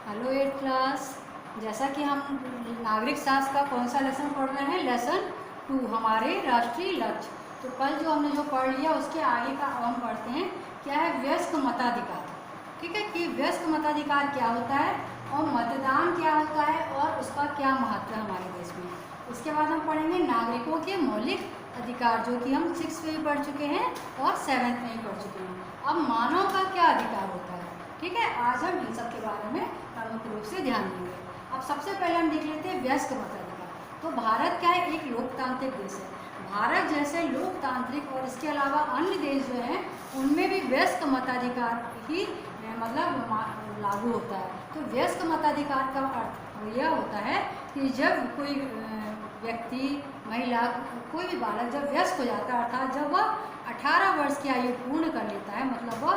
Hello eight class. जैसा कि हम नागरिक शास्त्र का कौन सा लेसन पढ़ रहे हैं, लेसन 2, हमारे राष्ट्रीय लक्ष्य। तो कल जो हमने जो पढ़ लिया उसके आगे का हम पढ़ते हैं क्या है, वयस्क मताधिकार। ठीक है कि वयस्क मताधिकार क्या होता है और मतदान क्या होता है और उसका क्या महत्व है हमारे देश में। उसके बाद हम पढ़ेंगे नागरिकों के मौलिक अधिकार, जो कि हम 6th में भी पढ़ चुके हैं और 7th में भी पढ़ चुके हैं। अब मानव का क्या अधिकार होता है, ठीक है, आज हम इन सब के बारे में प्रमुख रूप से ध्यान देंगे। अब सबसे पहले हम देख लेते हैं वयस्क मताधिकार। तो भारत क्या है, एक लोकतांत्रिक देश है। भारत जैसे लोकतांत्रिक और इसके अलावा अन्य देश जो हैं उनमें भी वयस्क मताधिकार ही मतलब लागू होता है। तो वयस्क मताधिकार का अर्थ यह होता है कि जब कोई व्यक्ति, महिला, कोई भी बालक जब वयस्क हो जाता है, अर्थात जब वह 18 वर्ष की आयु पूर्ण कर लेता है, मतलब वह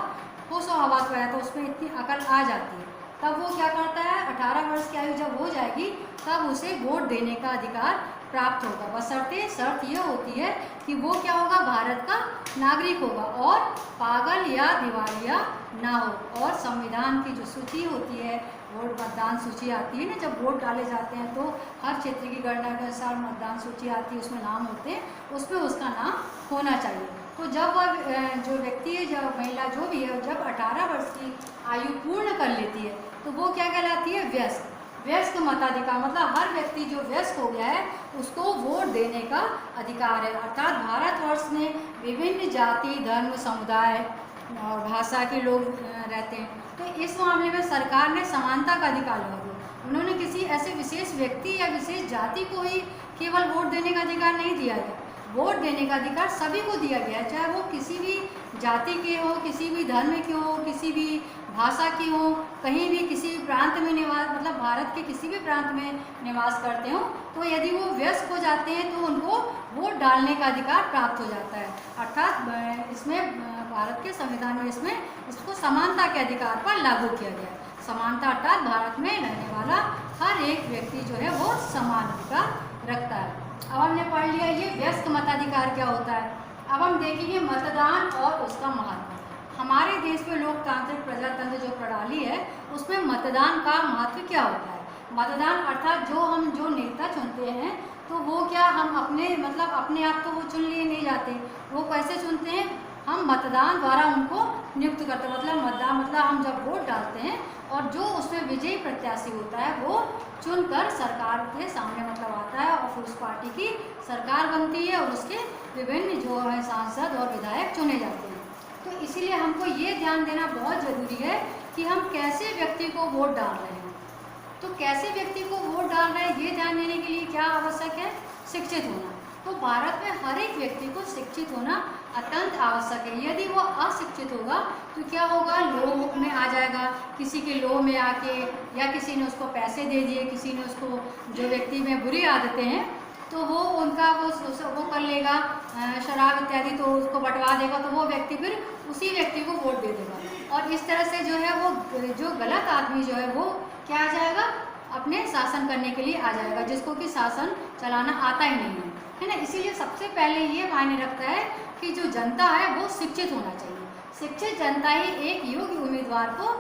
होश और हवास में आया तो उसमें इतनी अकल आ जाती है, तब वो क्या करता है, 18 वर्ष की आयु जब हो जाएगी तब उसे वोट देने का अधिकार प्राप्त होगा। बशर्ते शर्त यह होती है कि वो क्या होगा, भारत का नागरिक होगा और पागल या दिवालिया ना हो। और संविधान की जो सूची होती है, वोट मतदान सूची आती है ना, जब वोट डाले जाते हैं तो हर क्षेत्र की गणना के अनुसार मतदान सूची आती है, उसमें नाम होते हैं, उसमें उसका नाम होना चाहिए। तो जब वह जो व्यक्ति है, जब महिला जो भी है, जब 18 वर्ष की आयु पूर्ण कर लेती है तो वो क्या कहलाती है, वयस्क। वयस्क मताधिकार मतलब हर व्यक्ति जो वयस्क हो गया है उसको वोट देने का अधिकार है। अर्थात भारतवर्ष में विभिन्न जाति, धर्म, समुदाय और भाषा के लोग रहते हैं, तो इस मामले में सरकार ने समानता का अधिकार लगा दिया। उन्होंने किसी ऐसे विशेष व्यक्ति या विशेष जाति को ही केवल वोट देने का अधिकार नहीं दिया गया, वोट देने का अधिकार सभी को दिया गया है, चाहे वो किसी भी जाति के हो, किसी भी धर्म के हो, किसी भी भाषा की हो, कहीं भी किसी भी प्रांत में निवास, मतलब भारत के किसी भी प्रांत में निवास करते हो, तो यदि वो वयस्क हो जाते हैं तो उनको वोट डालने का अधिकार प्राप्त हो जाता है। अर्थात इसमें भारत के संविधान में इसको समानता के अधिकार पर लागू किया गया है। समानता अर्थात भारत में रहने वाला हर एक व्यक्ति जो है वो समान अधिकार रखता है। अब हमने पढ़ लिया ये वयस्क मताधिकार क्या होता है। अब हम देखेंगे मतदान और उसका महत्व। हमारे देश में लोकतांत्रिक प्रजातंत्र जो प्रणाली है उसमें मतदान का महत्व क्या होता है। मतदान अर्थात जो नेता चुनते हैं तो वो क्या हम अपने आप तो वो चुन लिए नहीं जाते, वो कैसे चुनते हैं, हम मतदान द्वारा उनको नियुक्त करते हैं। मतलब मतदान मतलब हम जब वोट डालते हैं और जो उसमें विजयी प्रत्याशी होता है वो चुनकर सरकार के सामने आता है और फिर उस पार्टी की सरकार बनती है और उसके विभिन्न जो है सांसद और विधायक चुने जाते हैं। तो इसीलिए हमको ये ध्यान देना बहुत ज़रूरी है कि हम कैसे व्यक्ति को वोट डाल रहे हैं। तो कैसे व्यक्ति को वोट डाल रहे हैं ये ध्यान देने के लिए क्या आवश्यक है, शिक्षित होना। तो भारत में हर एक व्यक्ति को शिक्षित होना अत्यंत आवश्यक है। यदि वो अशिक्षित होगा तो क्या होगा, लोभ में आ जाएगा, किसी के लोभ में आके, या किसी ने उसको पैसे दे दिए, किसी ने उसको, जो व्यक्ति में बुरी आदतें हैं तो वो उनका वो कर लेगा, शराब इत्यादि, तो उसको बंटवा देगा, तो वो व्यक्ति फिर उसी व्यक्ति को वोट दे देगा। और इस तरह से जो है वो जो गलत आदमी जो है वो क्या आ जाएगा, अपने शासन करने के लिए आ जाएगा, जिसको कि शासन चलाना आता ही नहीं है ना। इसीलिए सबसे पहले ये मायने रखता है कि जो जनता है वो शिक्षित होना चाहिए। शिक्षित जनता ही एक योग्य उम्मीदवार को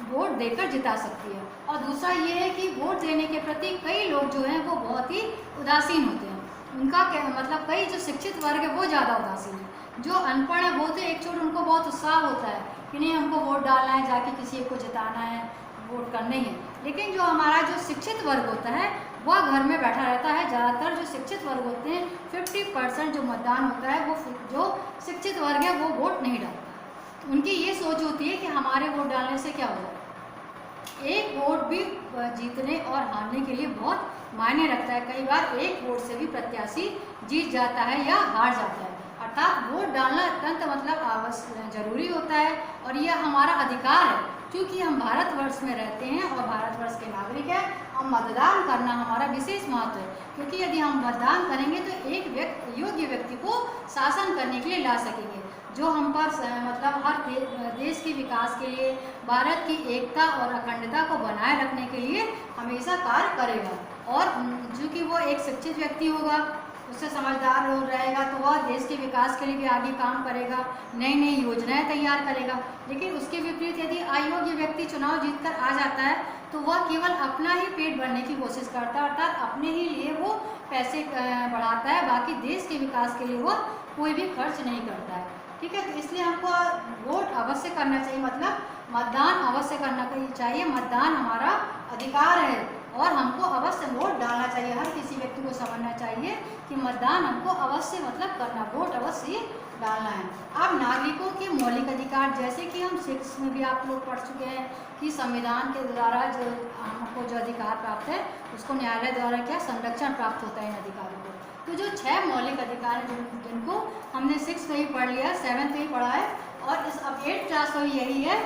वोट देकर जिता सकती है। और दूसरा ये है कि वोट देने के प्रति कई लोग जो हैं वो बहुत ही उदासीन होते हैं। उनका क्या मतलब, कई जो शिक्षित वर्ग है वो ज़्यादा उदासीन है। जो अनपढ़ है वो तो एक छोड़, उनको बहुत उत्साह होता है कि नहीं हमको वोट डालना है, जाके किसी को जिताना है, वोट करने ही है। लेकिन जो हमारा जो शिक्षित वर्ग होता है वह घर में बैठा रहता है। ज़्यादातर जो शिक्षित वर्ग होते हैं 50% जो मतदान होता है वो जो शिक्षित वर्ग है वो वोट नहीं डालता। उनकी ये सोच होती है कि हमारे वोट डालने से क्या होगा। एक वोट भी जीतने और हारने के लिए बहुत मायने रखता है। कई बार एक वोट से भी प्रत्याशी जीत जाता है या हार जाता है। अर्थात वोट डालना अत्यंत आवश्यक जरूरी होता है और यह हमारा अधिकार है। क्योंकि हम भारतवर्ष में रहते हैं और भारतवर्ष के नागरिक हैं, हम मतदान करना हमारा विशेष महत्व है। क्योंकि यदि हम मतदान करेंगे तो एक योग्य व्यक्ति को शासन करने के लिए ला सकेंगे, जो हम पर हर देश के विकास के लिए, भारत की एकता और अखंडता को बनाए रखने के लिए हमेशा कार्य करेगा। और चूँकि वो एक शिक्षित व्यक्ति होगा उससे समझदार लोग रहेगा तो वह देश के विकास के लिए भी आगे काम करेगा, नई नई योजनाएं तैयार करेगा। लेकिन उसके विपरीत यदि अयोग्य व्यक्ति चुनाव जीतकर आ जाता है तो वह केवल अपना ही पेट भरने की कोशिश करता है, अर्थात अपने ही लिए वो पैसे बढ़ाता है, बाकी देश के विकास के लिए वह कोई भी खर्च नहीं करता है। ठीक है, तो इसलिए हमको वोट अवश्य करना चाहिए, मतलब मतदान अवश्य करना चाहिए। मतदान हमारा अधिकार है और हमको अवश्य वोट डालना चाहिए। हर किसी व्यक्ति को समझना चाहिए कि मतदान हमको अवश्य मतलब करना, वोट अवश्य डालना है। अब नागरिकों के मौलिक अधिकार, जैसे कि हम 6 में भी आप लोग पढ़ चुके हैं कि संविधान के द्वारा जो हमको जो अधिकार प्राप्त है उसको न्यायालय द्वारा क्या संरक्षण प्राप्त होता है इन अधिकारों को। तो जो 6 मौलिक अधिकार हैं जिनको हमने 6 में ही पढ़ लिया, 7 में ही पढ़ा है, और इस अब 8th क्लास में यही है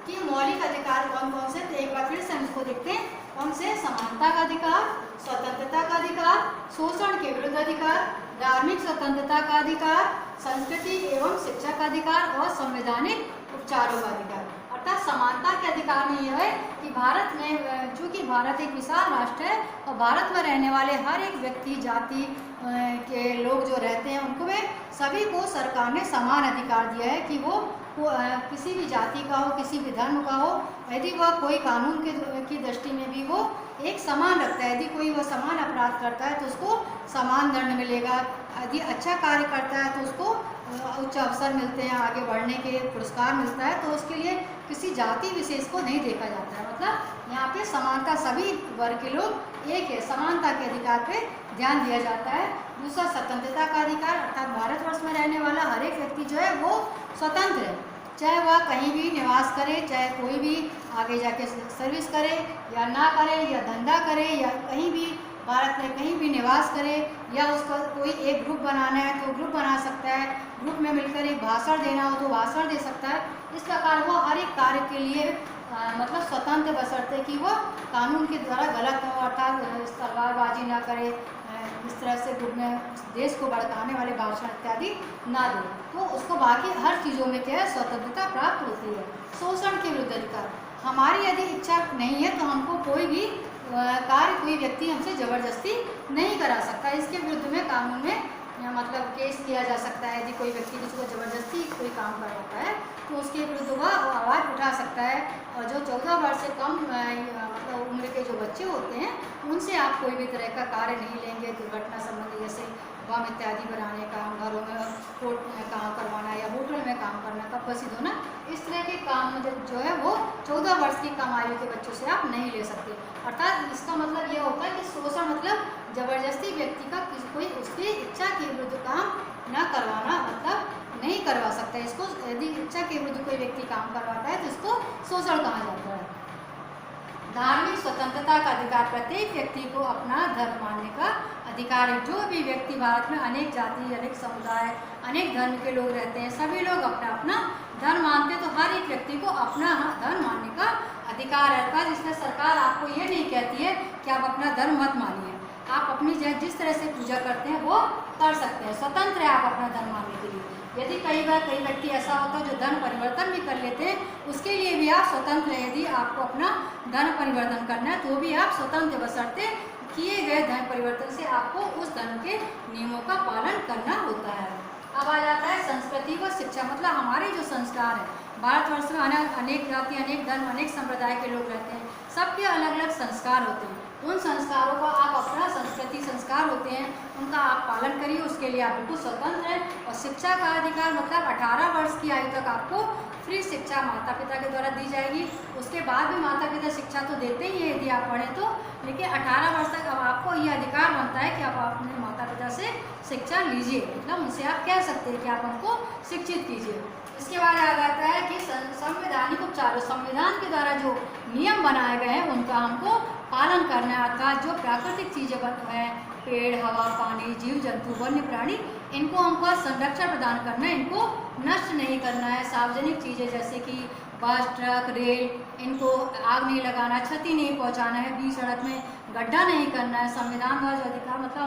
कि मौलिक अधिकार कौन कौन से। तो एक बार फिर से हम इसको देखते हैं, कौन से? समानता का अधिकार, स्वतंत्रता का अधिकार, शोषण के विरुद्ध अधिकार, धार्मिक स्वतंत्रता का अधिकार, संस्कृति एवं शिक्षा का अधिकार और संवैधानिक उपचारों का अधिकार। अर्थात समानता के अधिकार में यह है कि भारत में, चूँकि भारत एक विशाल राष्ट्र है और भारत में रहने वाले हर एक व्यक्ति जाति के लोग जो रहते हैं उनको में सभी को सरकार ने समान अधिकार दिया है कि वो किसी भी जाति का हो, किसी भी धर्म का हो, यदि वह कोई कानून की दृष्टि में भी वो एक समान रखता है। यदि कोई वह समान अपराध करता है तो उसको समान दंड मिलेगा, यदि अच्छा कार्य करता है तो उसको उच्च अवसर मिलते हैं, आगे बढ़ने के पुरस्कार मिलता है, तो उसके लिए किसी जाति विशेष को नहीं देखा जाता है। मतलब यहाँ पे समानता, सभी वर्ग के लोग एक है, समानता के अधिकार पे ध्यान दिया जाता है। दूसरा स्वतंत्रता का अधिकार, अर्थात भारतवर्ष में रहने वाला हर एक व्यक्ति जो है वो स्वतंत्र है, चाहे वह कहीं भी निवास करे, चाहे कोई भी आगे जाके सर्विस करे या ना करे, या धंधा करे, या कहीं भी भारत में कहीं भी निवास करे, या उसका कोई एक ग्रुप बनाना है तो ग्रुप बना सकता है, ग्रुप में मिलकर एक भाषण देना हो तो भाषण दे सकता है। इस प्रकार वो हर एक कार्य के लिए मतलब स्वतंत्र, बशर्ते कि वो कानून के द्वारा गलत हो, अर्थात तलवारबाजी ना करे, इस तरह से ग्रुप में देश को भड़काने वाले भाषण इत्यादि ना दे, तो उसको बाकी हर चीज़ों में क्या है स्वतंत्रता प्राप्त होती है। शोषण के विरुद्ध अधिकार, हमारी यदि इच्छा नहीं है तो हमको कोई भी कार्य कोई व्यक्ति हमसे ज़बरदस्ती नहीं करा सकता, इसके विरुद्ध में कानून में मतलब केस किया जा सकता है। यदि कोई व्यक्ति किसी को ज़बरदस्ती कोई काम करवाता है तो उसके विरुद्ध वह आवाज़ उठा सकता है। और जो 14 वर्ष से कम मतलब उम्र के जो बच्चे होते हैं उनसे आप कोई भी तरह का कार्य नहीं लेंगे, दुर्घटना संबंधी जैसे बम इत्यादि बनाने का, घरों में कोर्ट में काम करवाना या होटल में काम करना, कब्ज़ होना, इस तरह के काम जो है वो 14 वर्ष की कम आयु के बच्चों से आप नहीं ले सकते। अर्थात इसका मतलब ये होता है कि शोषण मतलब ज़बरदस्ती व्यक्ति का कोई उसकी इच्छा के विरुद्ध काम न करवाना, मतलब नहीं करवा सकता। इसको यदि इच्छा के विरुद्ध कोई व्यक्ति काम करवाता है तो इसको शोषण कहा जाता है। धार्मिक स्वतंत्रता का अधिकार, प्रत्येक व्यक्ति को अपना धर्म मानने का अधिकार है। जो भी व्यक्ति, भारत में अनेक जाति, अनेक समुदाय, अनेक धर्म के लोग रहते हैं, सभी लोग अपना अपना धर्म मानते हैं, तो हर एक व्यक्ति को अपना धर्म मानने का अधिकार है। इसलिए सरकार आपको ये नहीं कहती है कि आप अपना धर्म मत मानिए, आप अपनी जिस तरह से पूजा करते हैं वो कर सकते हैं, स्वतंत्र है आप अपना धर्म मानने के लिए। यदि कई व्यक्ति ऐसा होता है जो धर्म परिवर्तन भी कर लेते हैं, उसके लिए भी आप स्वतंत्र हैं। यदि आपको अपना धर्म परिवर्तन करना है तो भी आप स्वतंत्र, बशर्ते किए गए धर्म परिवर्तन से आपको उस धर्म के नियमों का पालन करना होता है। अब आ जाता है संस्कृति व शिक्षा, मतलब हमारे जो संस्कार है, भारतवर्ष में अनेक जाति, अनेक धर्म, अनेक संप्रदाय के लोग रहते हैं, सबके अलग अलग संस्कार होते हैं। उन संस्कारों का आप अपना संस्कृति संस्कार होते हैं उनका आप पालन करिए, उसके लिए आप बिल्कुल स्वतंत्र हैं। और शिक्षा का अधिकार मतलब 18 वर्ष की आयु तक आपको फ्री शिक्षा माता पिता के द्वारा दी जाएगी। उसके बाद भी माता पिता शिक्षा तो देते ही है यदि आप पढ़ें तो, लेकिन 18 वर्ष तक अब आपको ये अधिकार बनता है कि आप अपने माता पिता से शिक्षा लीजिए, मतलब उनसे आप कह सकते हैं कि आप हमको शिक्षित कीजिए। इसके बाद आ जाता है कि संवैधानिक उपचार, संविधान के द्वारा जो नियम बनाए गए हैं उनका हमको पालन करना है। अर्थात जो प्राकृतिक चीज़ें हैं, पेड़, हवा, पानी, जीव जंतु, वन्य प्राणी, इनको हमको संरक्षण प्रदान करना है, इनको नष्ट नहीं करना है। सार्वजनिक चीज़ें जैसे कि बस, ट्रक, रेल, इनको आग नहीं लगाना, क्षति नहीं पहुंचाना है, बीच सड़क में गड्ढा नहीं करना है। संविधान वाला जो अधिकार मतलब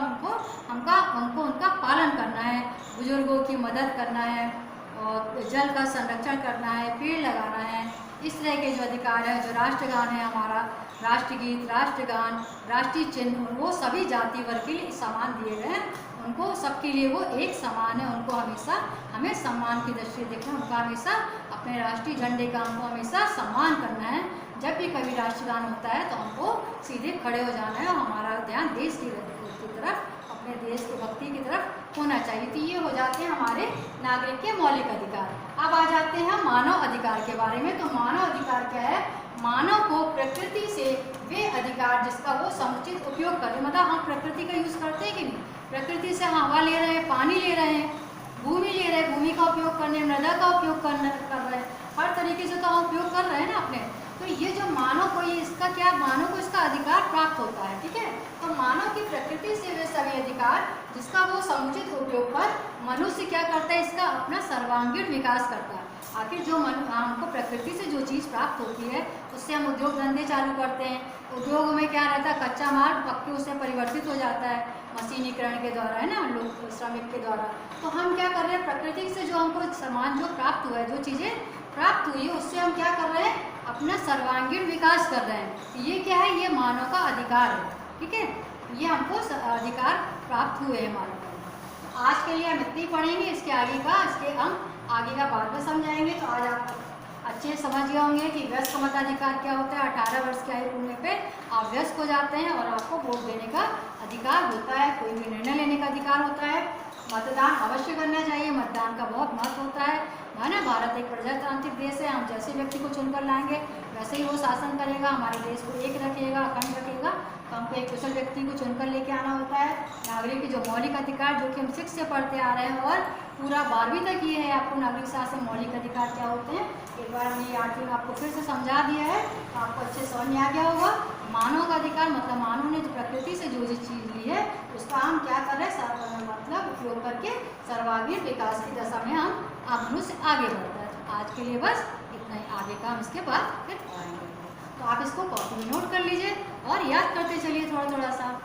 हमको उनका पालन करना है। बुजुर्गों की मदद करना है और जल का संरक्षण करना है, पेड़ लगाना है, इस तरह के जो अधिकार है, जो राष्ट्रगान है हमारा, राष्ट्रगीत, राष्ट्रगान, राष्ट्रीय चिन्ह, वो सभी जाति वर्ग के लिए समान दिए गए हैं। उनको सबके लिए वो एक समान है। उनको हमेशा हमें सम्मान की दृष्टि से देखना, उनका हमेशा अपने राष्ट्रीय झंडे का हमको हमेशा सम्मान करना है। जब भी कभी राष्ट्रगान होता है तो हमको सीधे खड़े हो जाना है और हमारा ध्यान देश की तरफ, अपने देश की भक्ति की तरफ होना चाहिए। तो ये हो जाते हैं हमारे नागरिक के मौलिक अधिकार। अब आ जाते हैं मानव अधिकार के बारे में। तो मानव अधिकार क्या है? मानव को प्रकृति से वे अधिकार जिसका वो समुचित उपयोग करे, मतलब हम प्रकृति का यूज़ करते हैं कि नहीं, प्रकृति से हवा ले रहे हैं, पानी ले रहे हैं, भूमि ले रहे हैं, भूमि का उपयोग करने, मृदा का उपयोग कर रहे हैं, हर तरीके से तो हम उपयोग कर रहे हैं ना अपने। तो ये जो मानव को, ये इसका क्या, मानव को इसका अधिकार प्राप्त होता है, ठीक है। तो मानव की प्रकृति से वे सभी अधिकार जिसका वो समुचित उपयोग कर मनुष्य क्या करता है, इसका अपना सर्वांगीण विकास करता है। आखिर जो हमको प्रकृति से जो चीज़ प्राप्त होती है उससे हम उद्योग धंधे चालू करते हैं। उद्योगों में क्या रहता है, कच्चा माल पक्के उससे परिवर्तित हो जाता है मशीनीकरण के द्वारा, है ना, लोग श्रमिक के द्वारा। तो हम क्या कर रहे हैं, प्रकृति से जो हमको सामान जो प्राप्त हुआ है, जो चीज़ें प्राप्त हुई है, उससे हम क्या कर रहे हैं, अपना सर्वांगीण विकास कर रहे हैं। ये क्या है, ये मानव का अधिकार है, ठीक है। ये हमको अधिकार प्राप्त हुए हैं मानव को। तो आज के लिए हम इतनी पढ़ेंगे, इसके आगे हम आगे का बाद में समझाएंगे। तो आज आप अच्छे समझ गए होंगे कि वयस्क मताधिकार क्या होता है। 18 वर्ष की आयु पूर्णने पे आप वयस्क हो जाते हैं और आपको वोट देने का अधिकार होता है, कोई भी निर्णय लेने का अधिकार होता है। मतदान अवश्य करना चाहिए, मतदान का बहुत महत्व होता है ना। भारत एक प्रजातांत्रिक देश है, हम जैसे व्यक्ति को चुनकर लाएंगे वैसे ही वो शासन करेगा, हमारे देश को एक रखेगा, अखंड रखेगा। तो हमको एक कुशल व्यक्ति को चुनकर लेके आना होता है। नागरिक के जो मौलिक अधिकार, जो कि हम 6 से पढ़ते आ रहे हैं और पूरा 12वीं तक ये है आपको नागरिक शासन मौलिक अधिकार क्या होते हैं। एक बार हमने 8वीं में आपको फिर से समझा दिया है, तो आपको अच्छे समझ में आ गया होगा। मानव का अधिकार मतलब मानव ने जो प्रकृति से जो चीज़ ली है उसका हम क्या कर रहे हैं, मतलब उपयोग करके सर्वांगीण विकास की दशा में हम मनुष्य आगे बढ़ता है। तो आज के लिए बस इतना ही, आगे का हम इसके बाद फिर पढ़ाएंगे। तो आप इसको कॉपी में नोट कर लीजिए और याद करते चलिए थोड़ा थोड़ा सा।